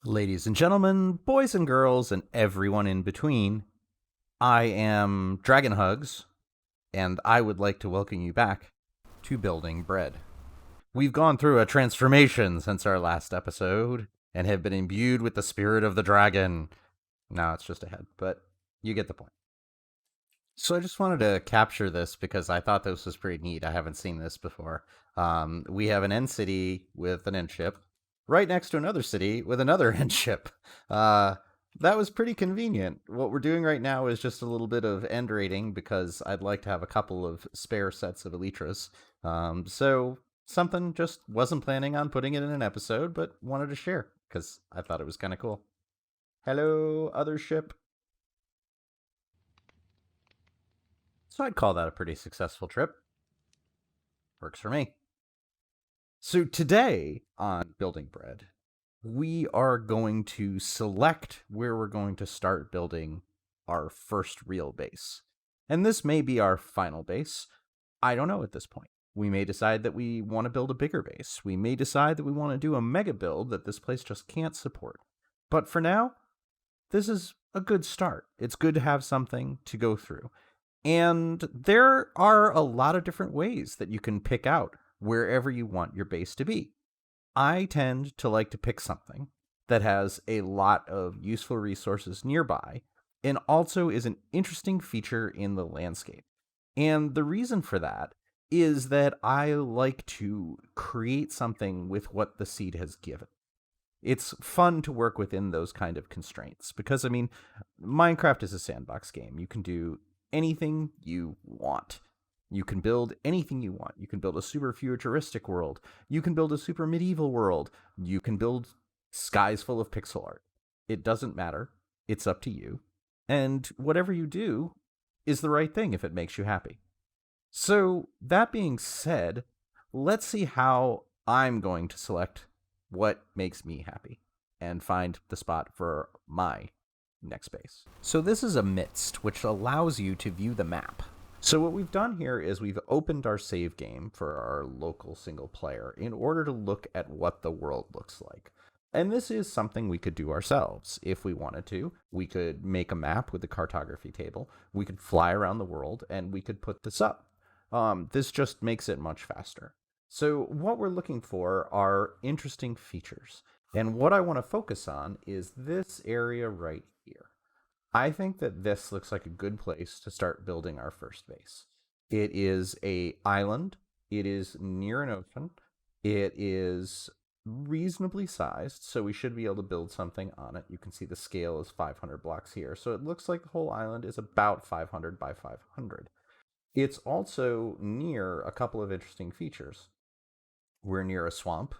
Ladies and gentlemen, boys and girls, and everyone in between, I am Dragon Hugs, and I would like to welcome you back to Building Bread. We've gone through a transformation since our last episode, and have been imbued with the spirit of the dragon. Now it's just a head, but you get the point. So I just wanted to capture this because I thought this was pretty neat. I haven't seen this before. We have an end city with an end ship right next to another city with another end ship. That was pretty convenient. What we're doing right now is just a little bit of end rating because I'd like to have a couple of spare sets of Elytras. So something just wasn't planning on putting it in an episode, but wanted to share because I thought it was kind of cool. Hello, other ship. So I'd call that a pretty successful trip. Works for me. So today on Building Bread, we are going to select where we're going to start building our first real base. And this may be our final base. I don't know at this point. We may decide that we want to build a bigger base. We may decide that we want to do a mega build that this place just can't support. But for now, this is a good start. It's good to have something to go through. And there are a lot of different ways that you can pick out wherever you want your base to be. I tend to like to pick something that has a lot of useful resources nearby and also is an interesting feature in the landscape. And the reason for that is that I like to create something with what the seed has given. It's fun to work within those kind of constraints because, I mean, Minecraft is a sandbox game. You can do anything you want. You can build anything you want. You can build a super futuristic world. You can build a super medieval world. You can build skies full of pixel art. It doesn't matter. It's up to you. And whatever you do is the right thing if it makes you happy. So, that being said, let's see how I'm going to select what makes me happy and find the spot for my next base. So this is Amidst, which allows you to view the map. So what we've done here is we've opened our save game for our local single player in order to look at what the world looks like. And this is something we could do ourselves if we wanted to. We could make a map with a cartography table. We could fly around the world and we could put this up. This just makes it much faster. So what we're looking for are interesting features. And what I want to focus on is this area right here. I think that this looks like a good place to start building our first base. It is an island. It is near an ocean. It is reasonably sized, so we should be able to build something on it. You can see the scale is 500 blocks here. So it looks like the whole island is about 500 by 500. It's also near a couple of interesting features. We're near a swamp.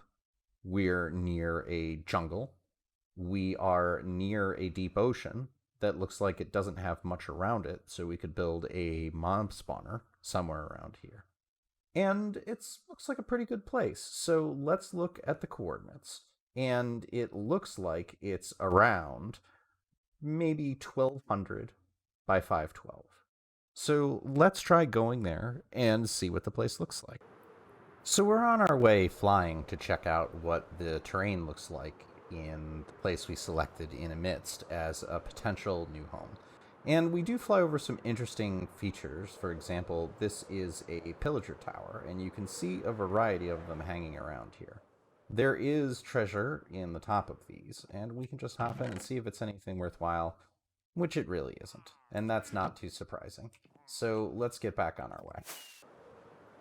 We're near a jungle. We are near a deep ocean that looks like it doesn't have much around it, so we could build a mob spawner somewhere around here. And it looks like a pretty good place. So let's look at the coordinates. And it looks like it's around maybe 1200 by 512. So let's try going there and see what the place looks like. So we're on our way flying to check out what the terrain looks like in the place we selected in Amidst as a potential new home. And we do fly over some interesting features. For example, this is a Illager Tower, and you can see a variety of them hanging around here. There is treasure in the top of these, and we can just hop in and see if it's anything worthwhile, which it really isn't. And that's not too surprising. So let's get back on our way.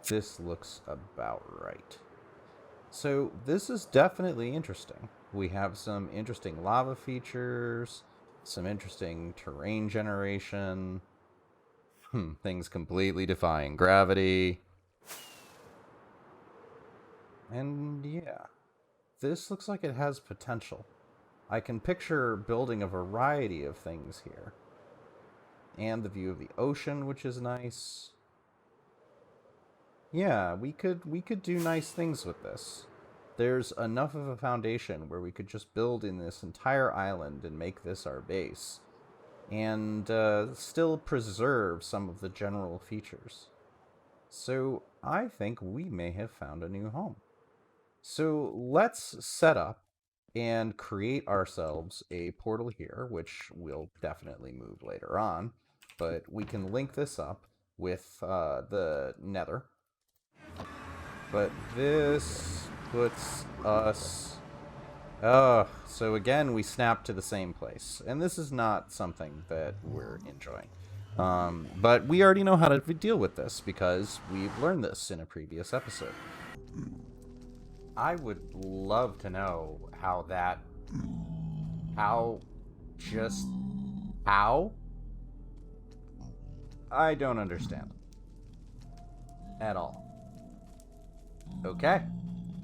This looks about right. So this is definitely interesting. We have some interesting lava features, some interesting terrain generation, things completely defying gravity. And yeah, this looks like it has potential. I can picture building a variety of things here. And the view of the ocean, which is nice. Yeah, we could do nice things with this. There's enough of a foundation where we could just build in this entire island and make this our base, and still preserve some of the general features. So I think we may have found a new home. So let's set up and create ourselves a portal here, which we'll definitely move later on. But we can link this up with the nether. But this puts us... so again, we snap to the same place. And this is not something that we're enjoying. But we already know how to deal with this because we've learned this in a previous episode. I would love to know how I don't understand at all. Okay.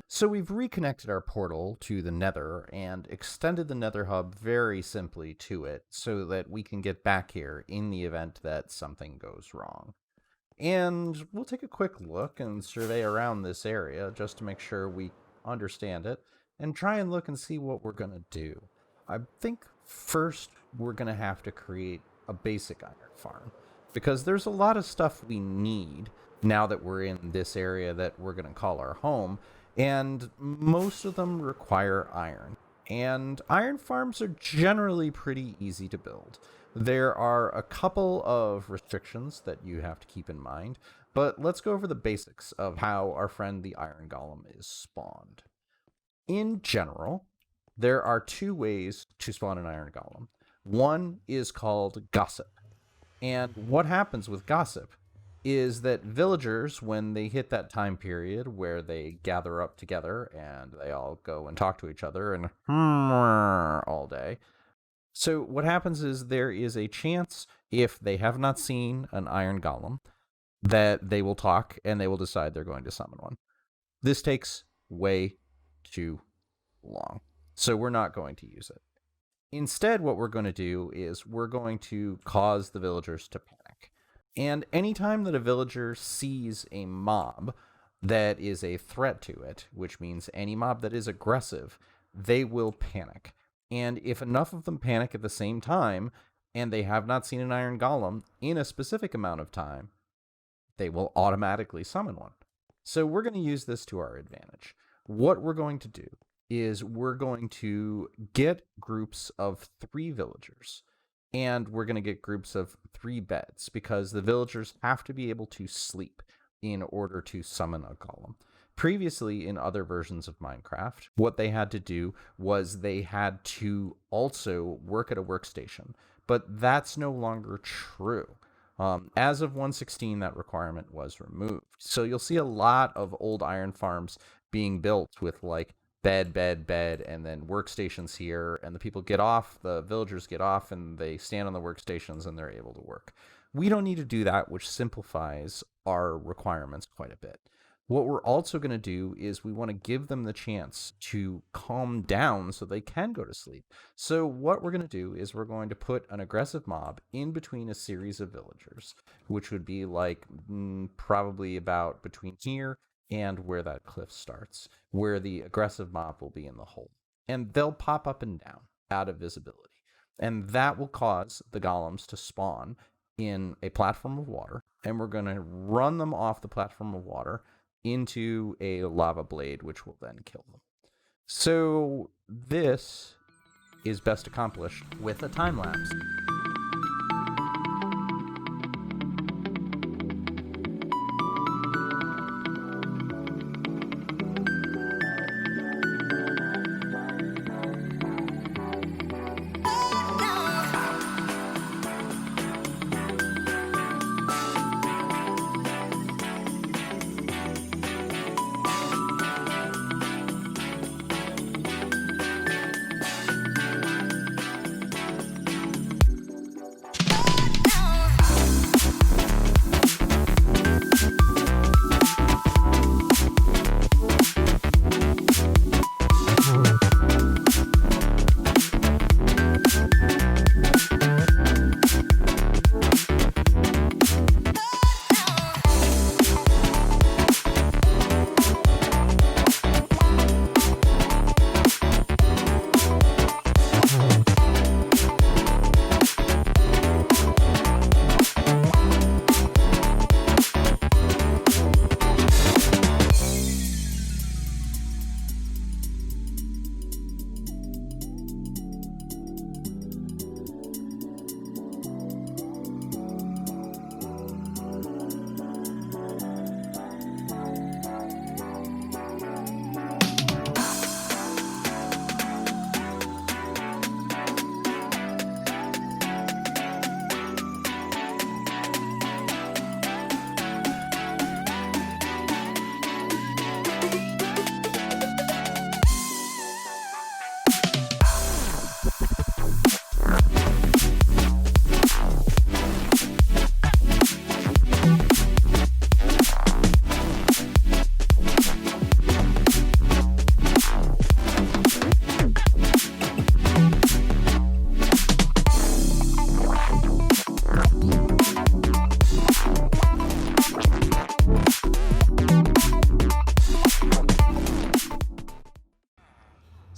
So we've reconnected our portal to the nether and extended the nether hub very simply to it so that we can get back here in the event that something goes wrong. And we'll take a quick look and survey around this area just to make sure we understand it and try and look and see what we're going to do. I think first we're going to have to create a basic iron farm because there's a lot of stuff we need now that we're in this area that we're going to call our home, and most of them require iron. And iron farms are generally pretty easy to build. There are a couple of restrictions that you have to keep in mind, but let's go over the basics of how our friend the Iron Golem is spawned. In general, there are two ways to spawn an Iron Golem. One is called Gossip. And what happens with Gossip is that villagers, when they hit that time period where they gather up together and they all go and talk to each other and all day. So what happens is there is a chance, if they have not seen an Iron Golem, that they will talk and they will decide they're going to summon one. This takes way too long, so we're not going to use it. Instead, what we're going to do is we're going to cause the villagers to panic. And anytime that a villager sees a mob that is a threat to it, which means any mob that is aggressive, they will panic. And if enough of them panic at the same time, and they have not seen an Iron Golem in a specific amount of time, they will automatically summon one. So we're going to use this to our advantage. What we're going to do is we're going to get groups of 3 villagers. And we're going to get groups of 3 beds because the villagers have to be able to sleep in order to summon a golem. Previously, in other versions of Minecraft, what they had to do was they had to also work at a workstation. But that's no longer true. As of 1.16, that requirement was removed. So you'll see a lot of old iron farms being built with like bed, and then workstations here, and the people get off, the villagers get off, and they stand on the workstations, and they're able to work. We don't need to do that, which simplifies our requirements quite a bit. What we're also going to do is we want to give them the chance to calm down so they can go to sleep. So what we're going to do is we're going to put an aggressive mob in between a series of villagers, which would be like probably about between here and where that cliff starts, where the aggressive mob will be in the hole. And they'll pop up and down out of visibility. And that will cause the golems to spawn in a platform of water. And we're going to run them off the platform of water into a lava blade, which will then kill them. So this is best accomplished with a time lapse.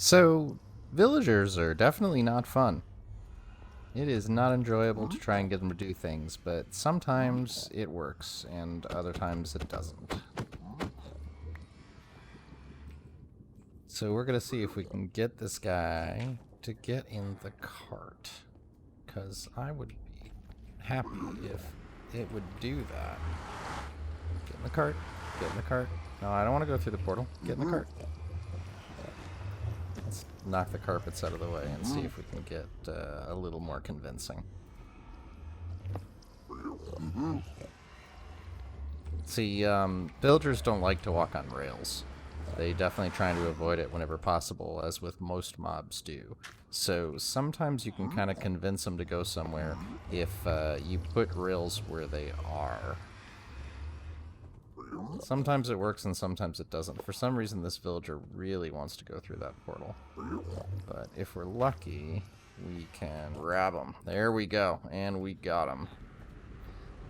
So, villagers are definitely not fun. It is not enjoyable to try and get them to do things, but sometimes it works, and other times it doesn't. So we're going to see if we can get this guy to get in the cart, because I would be happy if it would do that. Get in the cart. Get in the cart. No, I don't want to go through the portal. Get in the cart. Let's knock the carpets out of the way and see if we can get a little more convincing. See, villagers don't like to walk on rails. They definitely try to avoid it whenever possible, as with most mobs do. So sometimes you can kind of convince them to go somewhere if you put rails where they are. Sometimes it works and sometimes it doesn't. For some reason, this villager really wants to go through that portal. But if we're lucky, we can grab him. There we go. And we got him.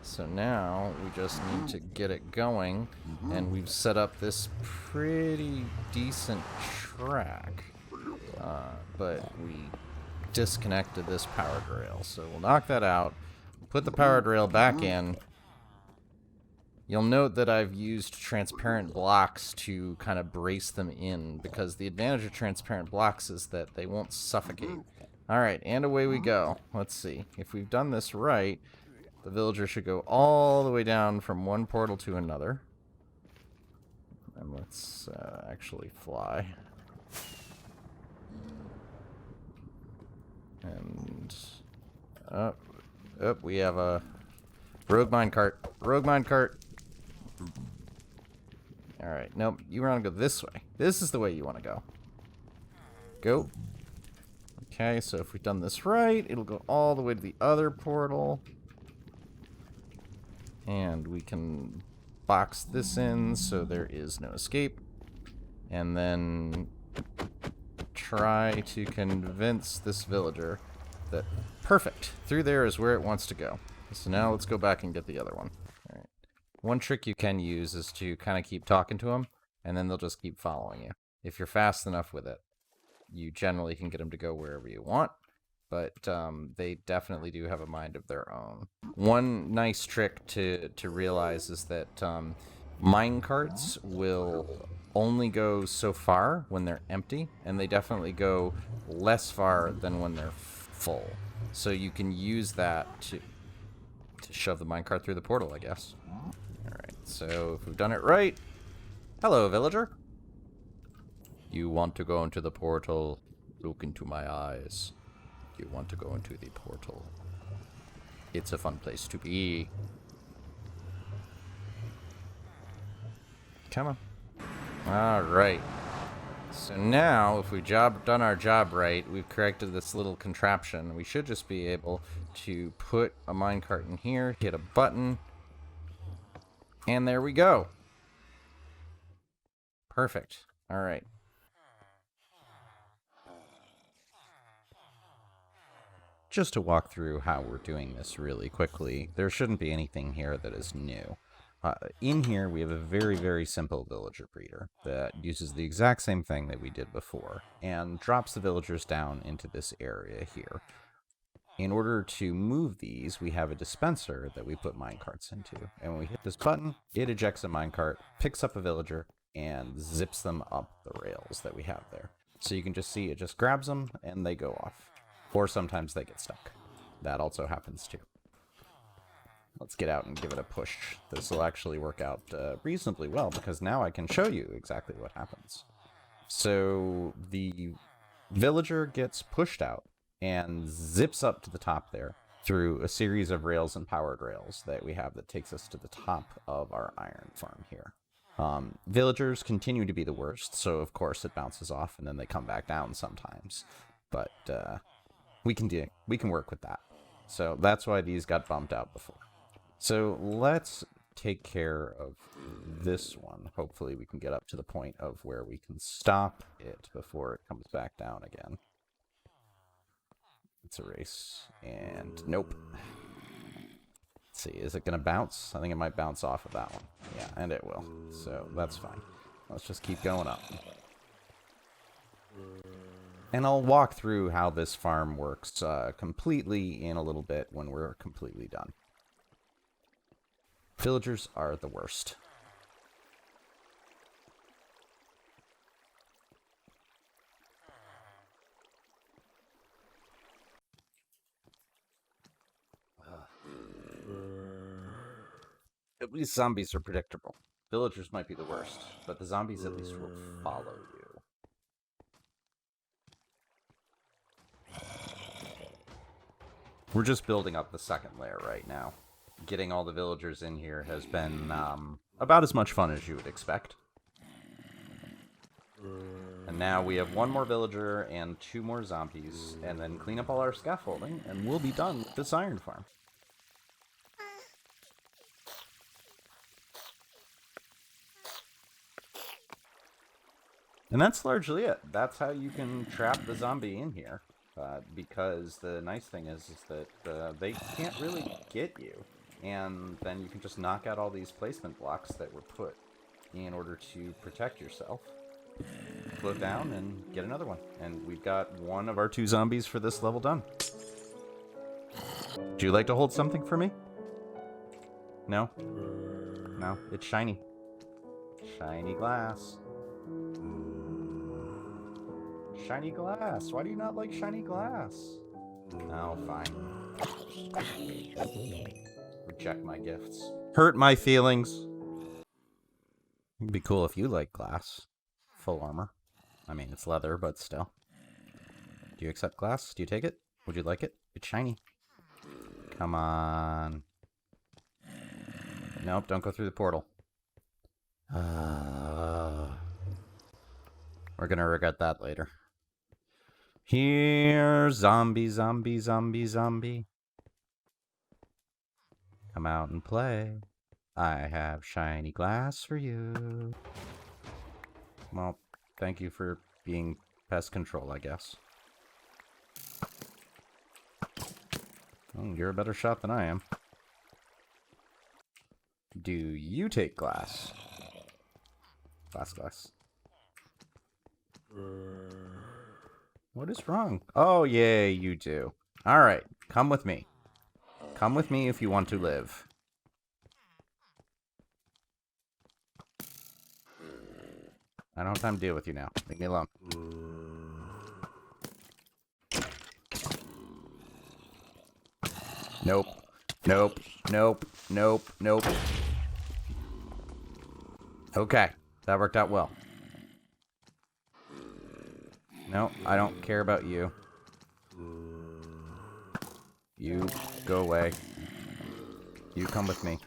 So now we just need to get it going. And we've set up this pretty decent track. But we disconnected this powered rail. So we'll knock that out. Put the powered rail back in. You'll note that I've used transparent blocks to kind of brace them in, because the advantage of transparent blocks is that they won't suffocate. Alright, and away we go. Let's see. If we've done this right, the villager should go all the way down from one portal to another. And let's actually fly. And up, we have a rogue minecart. Rogue minecart. Alright, nope, you want to go this way. This is the way you want to go. Go. Okay, so if we've done this right, it'll go all the way to the other portal. And we can box this in so there is no escape. And then try to convince this villager that perfect, through there is where it wants to go. So now let's go back and get the other one. All right. One trick you can use is to kind of keep talking to them, and then they'll just keep following you. If you're fast enough with it, you generally can get them to go wherever you want, but they definitely do have a mind of their own. One nice trick to realize is that mine carts will only go so far when they're empty, and they definitely go less far than when they're full. So you can use that to shove the minecart through the portal, I guess. Alright, so if we've done it right... Hello, villager. You want to go into the portal? Look into my eyes. You want to go into the portal. It's a fun place to be. Come on. Alright. So now, if we've done our job right, we've corrected this little contraption. We should just be able to put a minecart in here, hit a button, and there we go. Perfect. Alright. Just to walk through how we're doing this really quickly, there shouldn't be anything here that is new. In here, we have a very, very simple villager breeder that uses the exact same thing that we did before and drops the villagers down into this area here. In order to move these, we have a dispenser that we put minecarts into. And when we hit this button, it ejects a minecart, picks up a villager, and zips them up the rails that we have there. So you can just see it just grabs them and they go off. Or sometimes they get stuck. That also happens too. Let's get out and give it a push. This will actually work out reasonably well, because now I can show you exactly what happens. So the villager gets pushed out and zips up to the top there through a series of rails and powered rails that we have that takes us to the top of our iron farm here. Villagers continue to be the worst, so of course it bounces off and then they come back down sometimes. But we can work with that. So that's why these got bumped out before. So let's take care of this one. Hopefully we can get up to the point of where we can stop it before it comes back down again. Let's erase. And nope. Let's see, is it going to bounce? I think it might bounce off of that one. Yeah, and it will. So that's fine. Let's just keep going up. And I'll walk through how this farm works completely in a little bit when we're completely done. Villagers are the worst. At least zombies are predictable. Villagers might be the worst, but the zombies at least will follow you. We're just building up the second layer right now. Getting all the villagers in here has been about as much fun as you would expect. And now we have one more villager and 2 more zombies, and then clean up all our scaffolding, and we'll be done with this iron farm. And that's largely it. That's how you can trap the zombie in here. Because the nice thing is that they can't really get you. And then you can just knock out all these placement blocks that were put in order to protect yourself. Float down and get another one. And we've got one of our 2 zombies for this level done. Would you like to hold something for me? No? No, it's shiny. Shiny glass. Shiny glass. Why do you not like shiny glass? Oh, fine. Reject my gifts. Hurt my feelings. It'd be cool if you like glass. Full armor. I mean, it's leather, but still. Do you accept glass? Do you take it? Would you like it? It's shiny. Come on. Nope, don't go through the portal. We're gonna regret that later. Here, zombie, zombie, zombie, zombie. Come out and play. I have shiny glass for you. Well, thank you for being pest control, I guess. Oh, you're a better shot than I am. Do you take glass? Glass. What is wrong? Oh, yeah, you do. Alright, come with me. Come with me if you want to live. I don't have time to deal with you now. Leave me alone. Nope. Nope. Nope. Nope. Nope. Okay, that worked out well. No, I don't care about you. You go away. You come with me.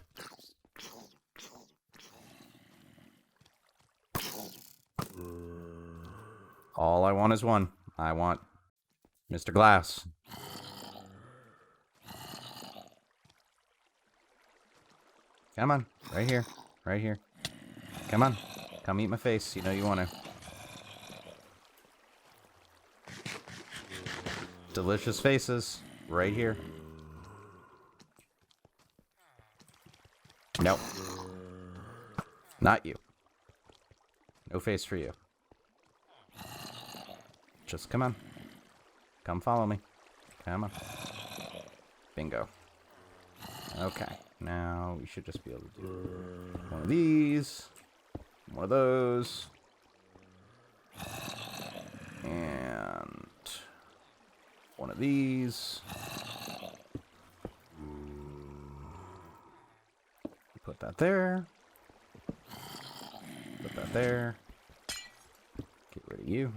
All I want is one. I want Mr. Glass. Come on, right here. Right here. Come on. Come eat my face. You know you want to. Delicious faces. Right here. Nope. Not you. No face for you. Just come on. Come follow me. Come on. Bingo. Okay. Now we should just be able to do one of these. One of those. And one of these. Put that there. Put that there. Get rid of you.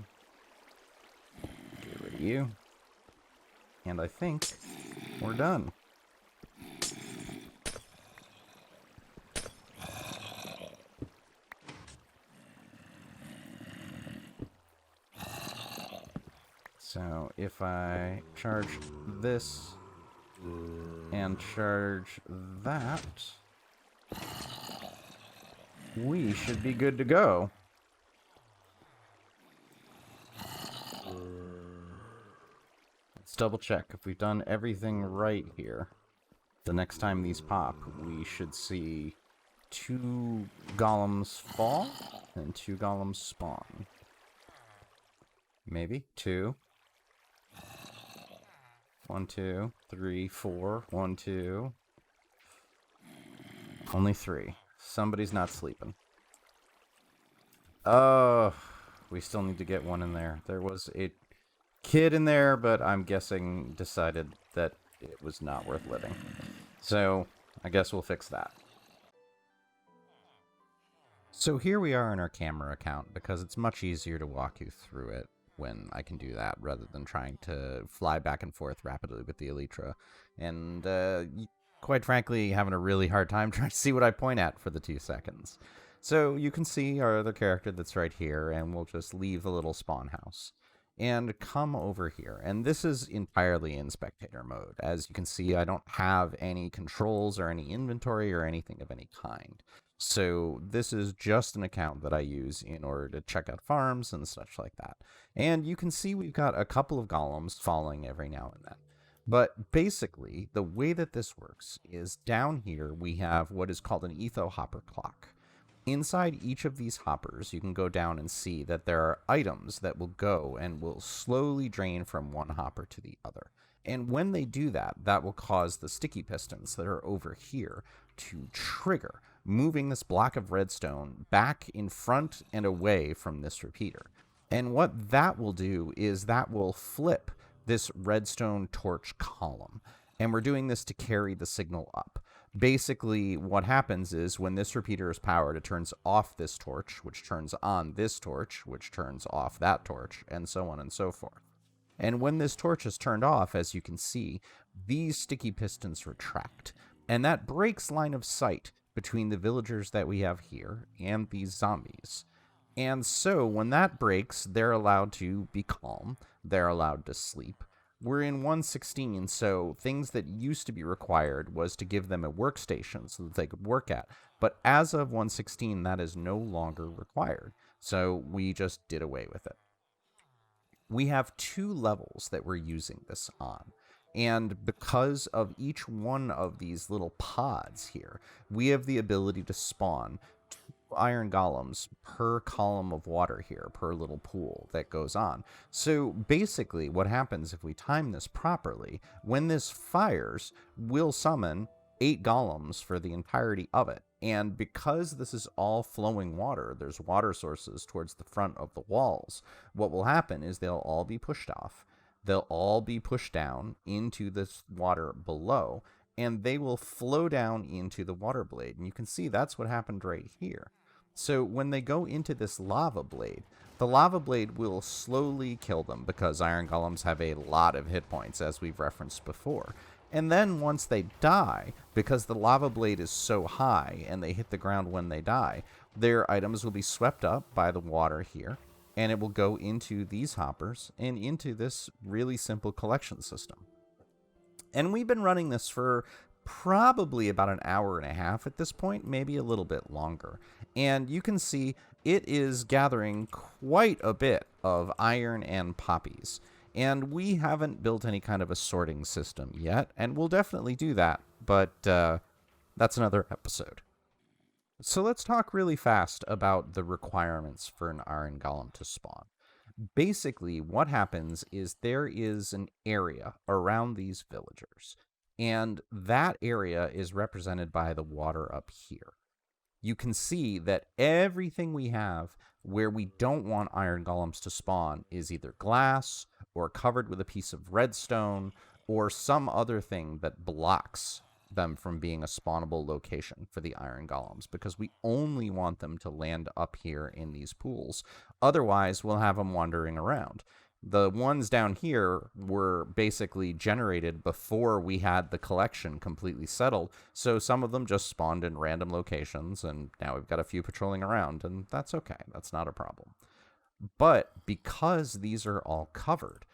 Get rid of you. And I think we're done. So if I charge this and charge that, we should be good to go. Let's double check if we've done everything right here. The next time these pop, we should see 2 golems fall and 2 golems spawn. Maybe 2. 1, 2, 3, 4. 1, 2. Only 3. Somebody's not sleeping. Oh, we still need to get one in there. There was a kid in there, but I'm guessing decided that it was not worth living. So I guess we'll fix that. So here we are in our camera account, because it's much easier to walk you through it when I can do that, rather than trying to fly back and forth rapidly with the Elytra. And quite frankly, having a really hard time trying to see what I point at for the 2 seconds. So you can see our other character that's right here, and we'll just leave the little spawn house and come over here. And this is entirely in spectator mode. As you can see, I don't have any controls or any inventory or anything of any kind. So this is just an account that I use in order to check out farms and such like that. And you can see we've got a couple of golems falling every now and then. But basically, the way that this works is down here we have what is called an etho hopper clock. Inside each of these hoppers, you can go down and see that there are items that will go and will slowly drain from one hopper to the other. And when they do that, that will cause the sticky pistons that are over here to trigger, moving this block of redstone back in front and away from this repeater. And what that will do is that will flip this redstone torch column. And we're doing this to carry the signal up. Basically, what happens is when this repeater is powered, it turns off this torch, which turns on this torch, which turns off that torch, and so on and so forth. And when this torch is turned off, as you can see, these sticky pistons retract. And that breaks line of sight between the villagers that we have here and these zombies. And so when that breaks, they're allowed to be calm, they're allowed to sleep. We're in 1.16, so things that used to be required was to give them a workstation so that they could work at. But as of 1.16, that is no longer required. So we just did away with it. We have 2 levels that we're using this on. And because of each one of these little pods here, we have the ability to spawn 2 iron golems per column of water here, per little pool that goes on. So basically what happens if we time this properly, when this fires, we'll summon 8 golems for the entirety of it. And because this is all flowing water, there's water sources towards the front of the walls, what will happen is they'll all be pushed off. They'll all be pushed down into this water below, and they will flow down into the water blade. And you can see that's what happened right here. So when they go into this lava blade, the lava blade will slowly kill them because iron golems have a lot of hit points, as we've referenced before. And then once they die, because the lava blade is so high and they hit the ground when they die, their items will be swept up by the water here, and it will go into these hoppers and into this really simple collection system. And we've been running this for probably about an hour and a half at this point, maybe a little bit longer. And you can see it is gathering quite a bit of iron and poppies. And we haven't built any kind of a sorting system yet, and we'll definitely do that, but that's another episode. So let's talk really fast about the requirements for an iron golem to spawn. Basically, what happens is there is an area around these villagers, and that area is represented by the water up here. You can see that everything we have where we don't want iron golems to spawn is either glass or covered with a piece of redstone or some other thing that blocks them from being a spawnable location for the iron golems, because we only want them to land up here in these pools. Otherwise, we'll have them wandering around. The ones down here were basically generated before we had the collection completely settled, so some of them just spawned in random locations, and now we've got a few patrolling around, and that's okay. That's not a problem. But because these are all covered,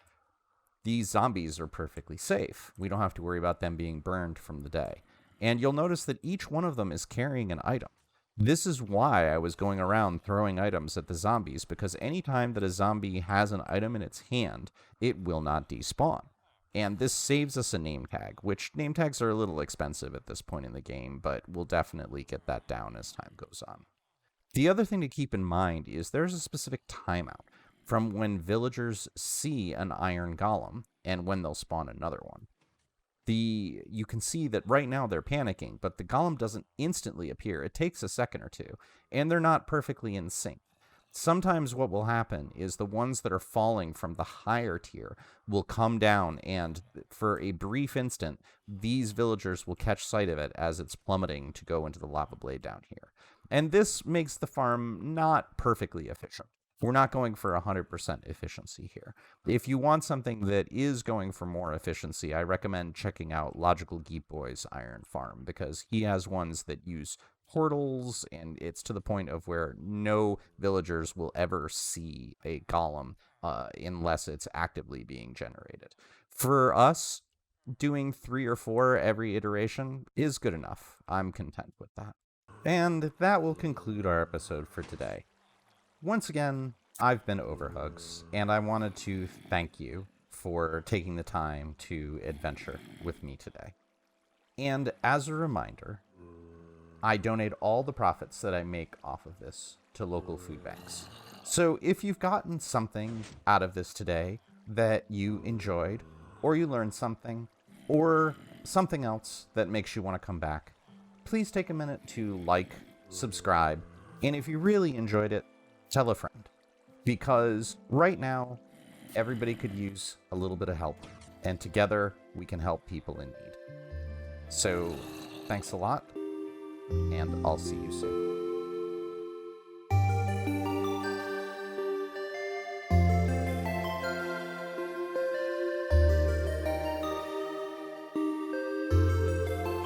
these zombies are perfectly safe. We don't have to worry about them being burned from the day. And you'll notice that each one of them is carrying an item. This is why I was going around throwing items at the zombies, because anytime that a zombie has an item in its hand, it will not despawn. And this saves us a name tag, which name tags are a little expensive at this point in the game, but we'll definitely get that down as time goes on. The other thing to keep in mind is there's a specific timeout. from when villagers see an iron golem and when they'll spawn another one. You can see that right now they're panicking, but the golem doesn't instantly appear. It takes a second or two, and they're not perfectly in sync. Sometimes what will happen is the ones that are falling from the higher tier will come down, and for a brief instant, these villagers will catch sight of it as it's plummeting to go into the lava blade down here. And this makes the farm not perfectly efficient. We're not going for 100% efficiency here. If you want something that is going for more efficiency, I recommend checking out Logical Geek Boy's Iron Farm, because he has ones that use portals, and it's to the point of where no villagers will ever see a golem unless it's actively being generated. For us, doing 3 or 4 every iteration is good enough. I'm content with that. And that will conclude our episode for today. Once again, I've been OverHugs, and I wanted to thank you for taking the time to adventure with me today. And as a reminder, I donate all the profits that I make off of this to local food banks. So if you've gotten something out of this today that you enjoyed, or you learned something, or something else that makes you want to come back, please take a minute to like, subscribe, and if you really enjoyed it, tell a friend, because right now, everybody could use a little bit of help, and together we can help people in need. So, thanks a lot, and I'll see you soon.